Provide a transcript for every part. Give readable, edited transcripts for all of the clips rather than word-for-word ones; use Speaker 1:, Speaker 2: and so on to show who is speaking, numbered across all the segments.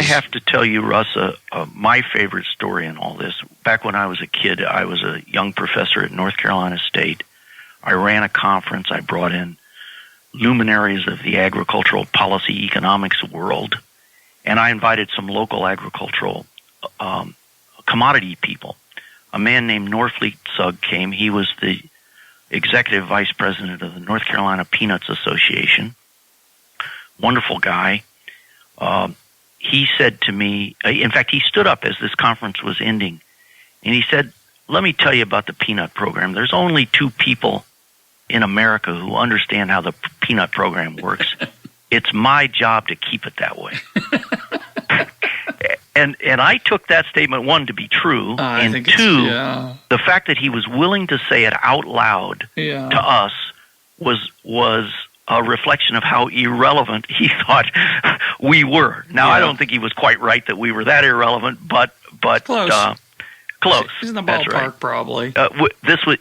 Speaker 1: have to tell you, Russ, my favorite story in all this. Back when I was a kid, I was a young professor at North Carolina State. I ran a conference. I brought in luminaries of the agricultural policy economics world, and I invited some local agricultural commodity people. A man named Norfleet Sugg came. He was the executive vice president of the North Carolina Peanuts Association. Wonderful guy. He said to me, in fact, he stood up as this conference was ending, and he said, "Let me tell you about the peanut program. There's only 2 people in America who understand how the peanut program works. It's my job to keep it that way." And I took that statement, 1, to be true, and 2, the fact that he was willing to say it out loud to us was a reflection of how irrelevant he thought we were. Now, I don't think he was quite right that we were that irrelevant, but close. Close.
Speaker 2: He's in the ballpark, probably.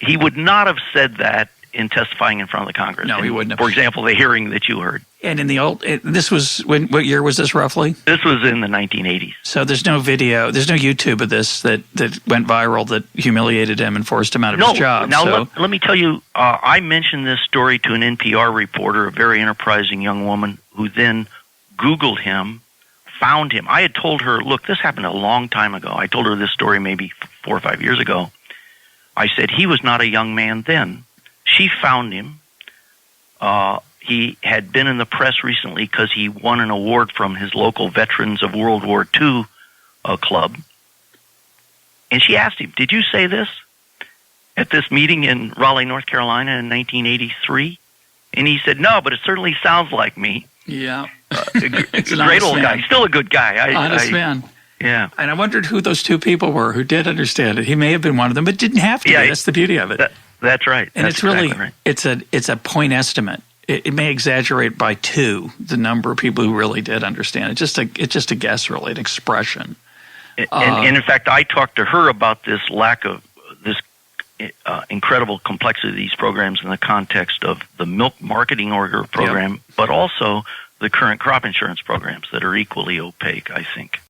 Speaker 1: He would not have said that in testifying in front of the Congress.
Speaker 2: No, he wouldn't have.
Speaker 1: For example, the hearing that you heard.
Speaker 2: And in the this was, what year was this roughly?
Speaker 1: This was in the 1980s.
Speaker 2: So there's no video, there's no YouTube of this that went viral that humiliated him and forced him out of his job.
Speaker 1: Now, let me tell you, I mentioned this story to an NPR reporter, a very enterprising young woman, who then Googled him, found him. I had told her, look, this happened a long time ago. I told her this story maybe 4 or 5 years ago. I said, he was not a young man then. She found him. He had been in the press recently because he won an award from his local Veterans of World War II club. And she asked him, "Did you say this at this meeting in Raleigh, North Carolina in 1983? And he said, "No, but it certainly sounds like me."
Speaker 2: Yeah.
Speaker 1: It's a great old guy. Still a good guy.
Speaker 2: Honest man.
Speaker 1: Yeah.
Speaker 2: And I wondered who those 2 people were who did understand it. He may have been one of them, but didn't have to be. That's the beauty of it.
Speaker 1: That's right.
Speaker 2: And it's really, it's a point estimate. It may exaggerate by 2 the number of people who really did understand it. It's just a guess, really, an expression.
Speaker 1: And in fact, I talked to her about this lack of this incredible complexity of these programs in the context of the milk marketing order program, but also the current crop insurance programs that are equally opaque, I think.